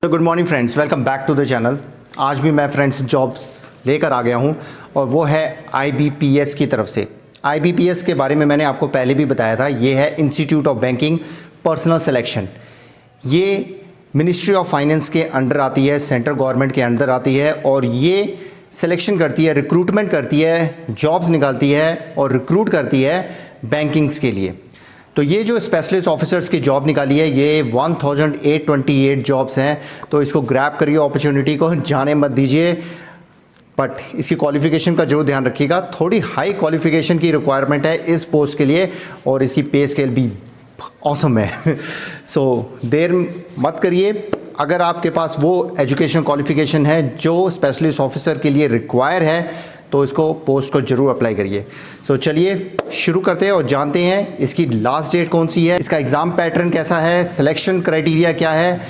तो good morning friends, welcome back to the channel. आज भी मैं फ्रेंड्स जॉब्स लेकर आ गया हूं और वो है IBPS की तरफ से। IBPS के बारे में मैंने आपको पहले भी बताया था। ये है institute of banking personal selection. ये मिनिस्ट्री ऑफ फाइनेंस के अंडर आती है, सेंट्रल गवर्नमेंट के अंडर आती है और ये सिलेक्शन करती है, रिक्रूटमेंट करती है, जॉब्स निकालती है और रिक्रूट करती है बैंकिंग्स के लिए। तो ये जो स्पेशलिस्ट ऑफिसर्स की जॉब निकाली है, ये 1828 जॉब्स हैं। तो इसको ग्रैब करिए, अपॉर्चुनिटी को जाने मत दीजिए। बट इसकी क्वालिफिकेशन का जरूर ध्यान रखिएगा, थोड़ी हाई क्वालिफिकेशन की रिक्वायरमेंट है इस पोस्ट के लिए और इसकी पे स्केल भी ऑसम है। सो देर मत करिए। अगर आपके पास वो एजुकेशन क्वालिफिकेशन है जो स्पेशलिस्ट ऑफिसर के लिए रिक्वायर है तो इसको पोस्ट को जरूर अप्लाई करिए। सो चलिए शुरू करते हैं और जानते हैं इसकी लास्ट डेट कौन सी है, इसका एग्ज़ाम पैटर्न कैसा है, सिलेक्शन क्राइटेरिया क्या है,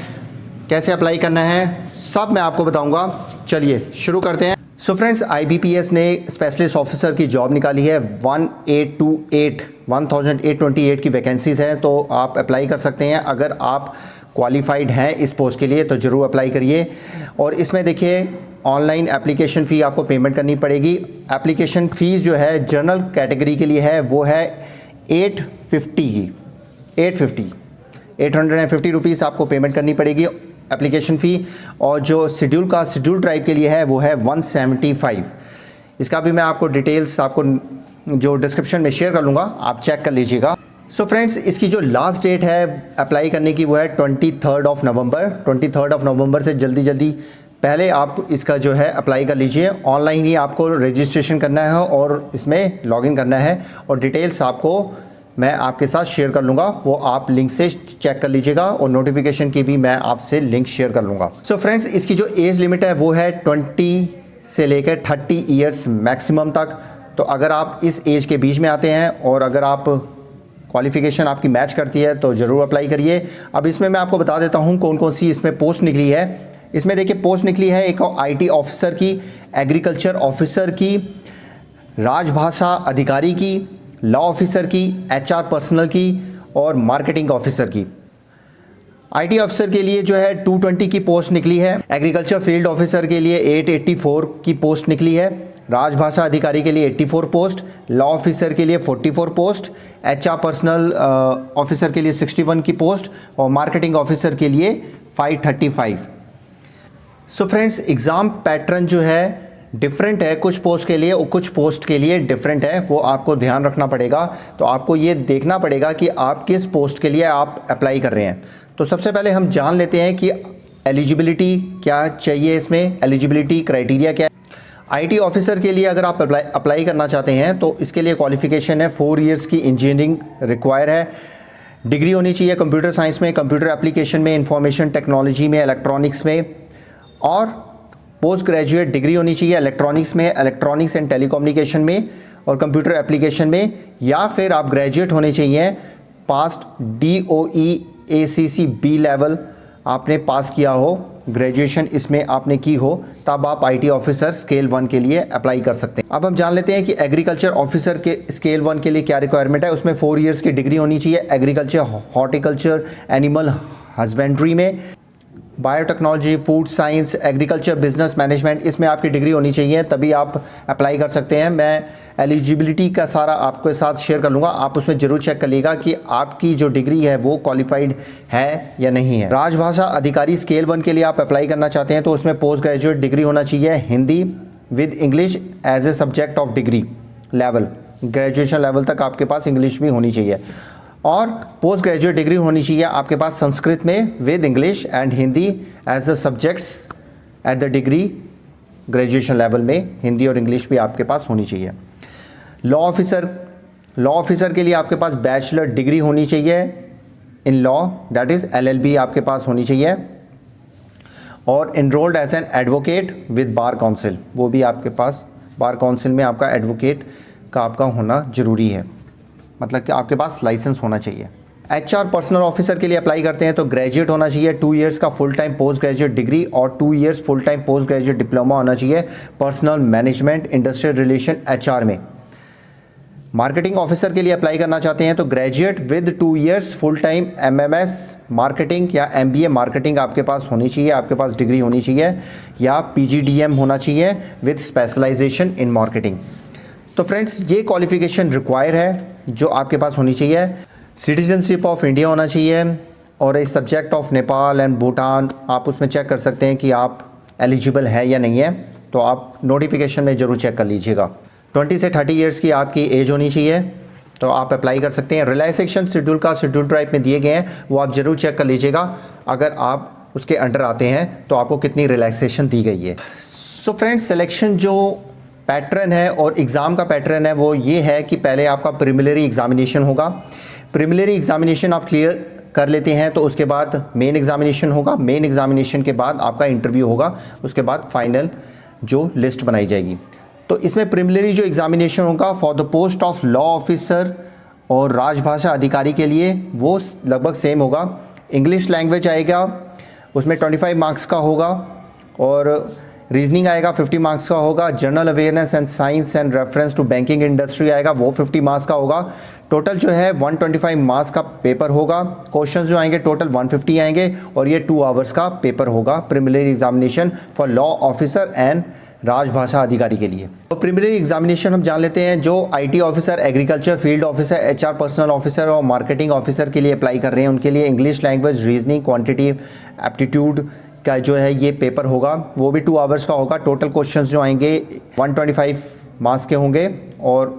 कैसे अप्लाई करना है, सब मैं आपको बताऊंगा। चलिए शुरू करते हैं। सो फ्रेंड्स, IBPS ने स्पेशलिस्ट ऑफिसर की जॉब निकाली है। 1828 की वैकेंसीज़ हैं, तो आप अप्लाई कर सकते हैं। अगर आप क्वालिफाइड हैं इस पोस्ट के लिए तो ज़रूर अप्लाई करिए। और इसमें देखिए ऑनलाइन एप्लीकेशन फ़ी आपको पेमेंट करनी पड़ेगी। एप्लीकेशन फ़ीस जो है जनरल कैटेगरी के लिए है वो है 850 रुपीज़ आपको पेमेंट करनी पड़ेगी एप्लीकेशन फ़ी। और जो शेड्यूल ट्राइब के लिए है वो है 175। इसका भी मैं आपको डिटेल्स आपको जो डिस्क्रिप्शन में शेयर कर लूँगा, आप चेक कर लीजिएगा। सो फ्रेंड्स, इसकी जो लास्ट डेट है अप्लाई करने की वो है 23 नवंबर से जल्दी पहले आप इसका जो है अप्लाई कर लीजिए। ऑनलाइन ही आपको रजिस्ट्रेशन करना है और इसमें लॉगिन करना है और डिटेल्स आपको मैं आपके साथ शेयर कर लूँगा, वो आप लिंक से चेक कर लीजिएगा और नोटिफिकेशन की भी मैं आपसे लिंक शेयर कर लूँगा। सो फ्रेंड्स, इसकी जो एज लिमिट है वो है 20 से लेकर 30 ईयर्स मैक्सिमम तक। तो अगर आप इस एज के बीच में आते हैं और अगर आप क्वालिफ़िकेशन आपकी मैच करती है तो ज़रूर अप्लाई करिए। अब इसमें मैं आपको बता देता हूँ कौन कौन सी इसमें पोस्ट निकली है। इसमें देखिए पोस्ट निकली है एक IT ऑफिसर की, एग्रीकल्चर ऑफिसर की, राजभाषा अधिकारी की, लॉ ऑफिसर की, HR पर्सनल की और मार्केटिंग ऑफिसर की। IT ऑफिसर के लिए जो है 220 की पोस्ट निकली है। एग्रीकल्चर फील्ड ऑफिसर के लिए 884 की पोस्ट निकली है। राजभाषा अधिकारी के लिए 84 पोस्ट, लॉ ऑफिसर के लिए 44 पोस्ट, HR पर्सनल ऑफिसर के लिए 61 की पोस्ट और मार्केटिंग ऑफिसर के लिए 535। सो फ्रेंड्स, एग्ज़ाम पैटर्न जो है डिफरेंट है कुछ पोस्ट के लिए और कुछ पोस्ट के लिए डिफरेंट है, वो आपको ध्यान रखना पड़ेगा। तो आपको ये देखना पड़ेगा कि आप किस पोस्ट के लिए आप अप्लाई कर रहे हैं। तो सबसे पहले हम जान लेते हैं कि एलिजिबिलिटी क्या चाहिए, इसमें एलिजिबिलिटी क्राइटेरिया क्या है। IT ऑफिसर के लिए अगर आप अप्लाई करना चाहते हैं तो इसके लिए क्वालिफ़िकेशन है 4 इयर्स की इंजीनियरिंग रिक्वायर है। डिग्री होनी चाहिए कंप्यूटर साइंस में, कंप्यूटर एप्लीकेशन में, इंफॉर्मेशन टेक्नोलॉजी में, इलेक्ट्रॉनिक्स में और पोस्ट ग्रेजुएट डिग्री होनी चाहिए इलेक्ट्रॉनिक्स में, इलेक्ट्रॉनिक्स एंड टेलीकम्युनिकेशन में और कंप्यूटर एप्लीकेशन में, या फिर आप ग्रेजुएट होने चाहिए past DOE ACC B level आपने पास किया हो, ग्रेजुएशन इसमें आपने की हो, तब आप IT ऑफिसर स्केल 1 के लिए अप्लाई कर सकते हैं। अब हम जान लेते हैं कि एग्रीकल्चर ऑफिसर के स्केल 1 के लिए क्या रिक्वायरमेंट है। उसमें 4 इयर्स की डिग्री होनी चाहिए एग्रीकल्चर, हॉर्टिकल्चर, एनिमल हस्बेंड्री में, biotechnology, food science, agriculture, business management, इसमें आपकी डिग्री होनी चाहिए, तभी आप अप्लाई कर सकते हैं। मैं एलिजिबिलिटी का सारा आपके साथ शेयर कर लूँगा, आप उसमें ज़रूर चेक कर लीजिएगा कि आपकी जो डिग्री है वो क्वालिफाइड है या नहीं है। राजभाषा अधिकारी स्केल 1 के लिए आप अप्लाई करना चाहते हैं तो उसमें पोस्ट ग्रेजुएट डिग्री होना चाहिए Hindi with English as a subject of degree level, graduation level तक आपके पास इंग्लिश भी होनी चाहिए। और पोस्ट ग्रेजुएट डिग्री होनी चाहिए आपके पास संस्कृत में with English and Hindi as a subjects at the degree graduation level में, हिंदी और इंग्लिश भी आपके पास होनी चाहिए। लॉ ऑफिसर के लिए आपके पास बैचलर डिग्री होनी चाहिए in law, that is LLB आपके पास होनी चाहिए और enrolled as an advocate with bar council, वो भी आपके पास बार काउंसिल में आपका एडवोकेट का आपका होना ज़रूरी है, मतलब कि आपके पास लाइसेंस होना चाहिए। HR पर्सनल ऑफिसर के लिए अप्लाई करते हैं तो ग्रेजुएट होना चाहिए, 2 इयर्स का full time post graduate degree और 2 years full time post graduate diploma होना चाहिए personal management, industrial relation, HR में। मार्केटिंग ऑफिसर के लिए अप्लाई करना चाहते हैं तो graduate with 2 years full time MMS marketing या एमबीए मार्केटिंग आपके पास होनी चाहिए, आपके पास डिग्री होनी चाहिए, या पीजीडीएम होना चाहिए विद स्पेशलाइजेशन इन मार्केटिंग। तो फ्रेंड्स ये क्वालिफिकेशन रिक्वायर है जो आपके पास होनी चाहिए। सिटीजनशिप ऑफ इंडिया होना चाहिए और ए subject of Nepal and Bhutan, आप उसमें चेक कर सकते हैं कि आप एलिजिबल है या नहीं है, तो आप नोटिफिकेशन में ज़रूर चेक कर लीजिएगा। 20 से 30 इयर्स की आपकी एज होनी चाहिए, तो आप अप्लाई कर सकते हैं। रिलैक्सेशन शेड्यूल का शेड्यूल ट्राइब में दिए गए हैं, वो आप ज़रूर चेक कर लीजिएगा। अगर आप उसके अंडर आते हैं तो आपको कितनी रिलैक्सेशन दी गई है। सो फ्रेंड्स, सिलेक्शन जो पैटर्न है और एग्ज़ाम का पैटर्न है वो ये है कि पहले आपका प्रिलिमिनरी एग्ज़ामिनेशन होगा। प्रिलिमिनरी एग्ज़ामिनेशन आप क्लियर कर लेते हैं तो उसके बाद मेन एग्ज़ामिनेशन होगा। मेन एग्ज़ामिनेशन के बाद आपका इंटरव्यू होगा, उसके बाद फाइनल जो लिस्ट बनाई जाएगी। तो इसमें प्रिलिमिनरी जो एग्ज़ामिनेशन होगा for the post of law officer और राजभाषा अधिकारी के लिए वो लगभग सेम होगा। इंग्लिश लैंग्वेज आएगा, उसमें 25 मार्क्स का होगा, और रीजनिंग आएगा 50 मार्क्स का होगा। General awareness and science and reference to banking industry आएगा, वो 50 मार्क्स का होगा। टोटल जो है 125 मार्क्स का पेपर होगा। क्वेश्चंस जो आएंगे टोटल 150 आएंगे, और ये 2 आवर्स का पेपर होगा preliminary examination for law officer and राजभाषा अधिकारी के लिए। तो प्रिलिमिनरी एग्जामिनेशन हम जान लेते हैं। जो IT officer, agriculture field officer, HR personal officer और मार्केटिंग ऑफिसर के लिए अप्लाई कर रहे हैं, उनके लिए English language, reasoning, quantity aptitude का जो है ये पेपर होगा, वो भी 2 आवर्स का होगा। टोटल क्वेश्चंस जो आएंगे 125 मार्क्स के होंगे, और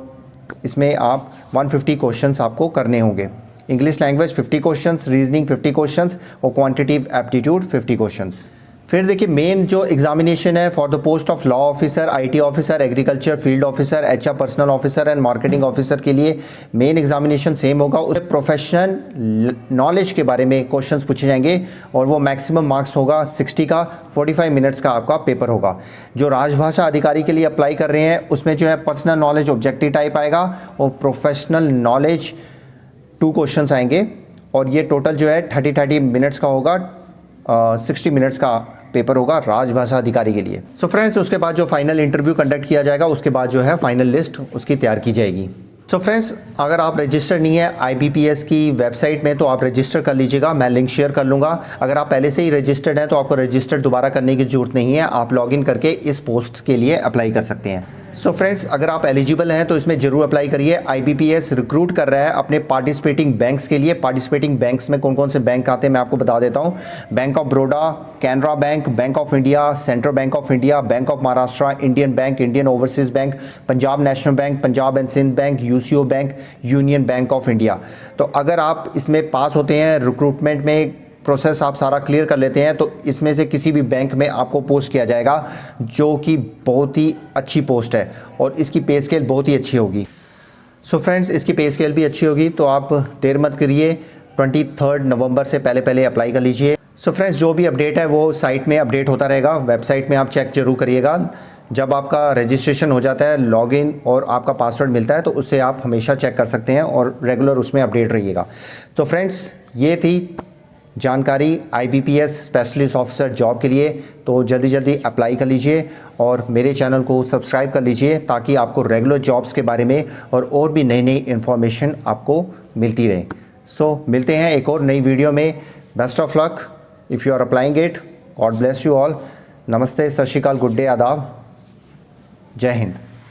इसमें आप 150 क्वेश्चंस आपको करने होंगे। English language 50 questions, reasoning 50 questions और क्वांटिटेटिव एप्टीट्यूड 50 क्वेश्चंस। फिर देखिए मेन जो एग्जामिनेशन है for the post of law officer, IT officer, agriculture field officer, HR personal officer and marketing officer के लिए मेन एग्जामिनेशन सेम होगा। उस प्रोफेशनल नॉलेज के बारे में क्वेश्चंस पूछे जाएंगे, और वो मैक्सिमम मार्क्स होगा 60 का। 45 मिनट्स का आपका पेपर होगा। जो राजभाषा अधिकारी के लिए अप्लाई कर रहे हैं उसमें जो है पर्सनल नॉलेज ऑब्जेक्टिव टाइप आएगा, और प्रोफेशनल नॉलेज 2 क्वेश्चंस आएंगे, और ये टोटल जो है 30 मिनट्स का होगा। 60 मिनट्स का पेपर होगा राजभाषा अधिकारी के लिए। सो फ्रेंड्स, उसके बाद जो फाइनल इंटरव्यू कंडक्ट किया जाएगा, उसके बाद जो है फाइनल लिस्ट उसकी तैयार की जाएगी। सो फ्रेंड्स, अगर आप रजिस्टर नहीं है IBPS की वेबसाइट में तो आप रजिस्टर कर लीजिएगा, मैं लिंक शेयर कर लूँगा। अगर आप पहले से ही रजिस्टर्ड हैं तो आपको रजिस्टर दोबारा करने की ज़रूरत नहीं है, आप लॉगिन करके इस पोस्ट के लिए अप्लाई कर सकते हैं। सो फ्रेंड्स, अगर आप एलिजिबल हैं तो इसमें ज़रूर अप्लाई करिए। IBPS रिक्रूट कर रहा है अपने पार्टिसिपेटिंग बैंक्स के लिए। पार्टिसिपेटिंग बैंक्स में कौन कौन से बैंक आते हैं मैं आपको बता देता हूँ। Bank of Baroda, Canara bank, bank of India, central bank of India, bank of Maharashtra, Indian bank, Indian overseas bank, Punjab national bank, Punjab and Sindh bank, UCO bank, union bank of India. तो अगर आप इसमें पास होते हैं, रिक्रूटमेंट में प्रोसेस आप सारा क्लियर कर लेते हैं, तो इसमें से किसी भी बैंक में आपको पोस्ट किया जाएगा, जो कि बहुत ही अच्छी पोस्ट है, और इसकी पे स्केल बहुत ही अच्छी होगी। सो फ्रेंड्स, इसकी पे स्केल भी अच्छी होगी, तो आप देर मत करिए, 23 नवंबर से पहले पहले अप्लाई कर लीजिए। सो फ्रेंड्स, जो भी अपडेट है वो साइट में अपडेट होता रहेगा, वेबसाइट में आप चेक जरूर करिएगा। जब आपका रजिस्ट्रेशन हो जाता है, लॉगिन और आपका पासवर्ड मिलता है, तो उससे आप हमेशा चेक कर सकते हैं और रेगुलर उसमें अपडेट रहिएगा। तो फ्रेंड्स, ये थी जानकारी IBPS स्पेशलिस्ट ऑफिसर जॉब के लिए। तो जल्दी जल्दी अप्लाई कर लीजिए और मेरे चैनल को सब्सक्राइब कर लीजिए, ताकि आपको रेगुलर जॉब्स के बारे में और भी नई नई इन्फॉर्मेशन आपको मिलती रहे। सो मिलते हैं एक और नई वीडियो में। Best of luck if you are applying it. God bless you all. नमस्ते, सत श्री अकाल, गुड डे, आदाब, जय हिंद।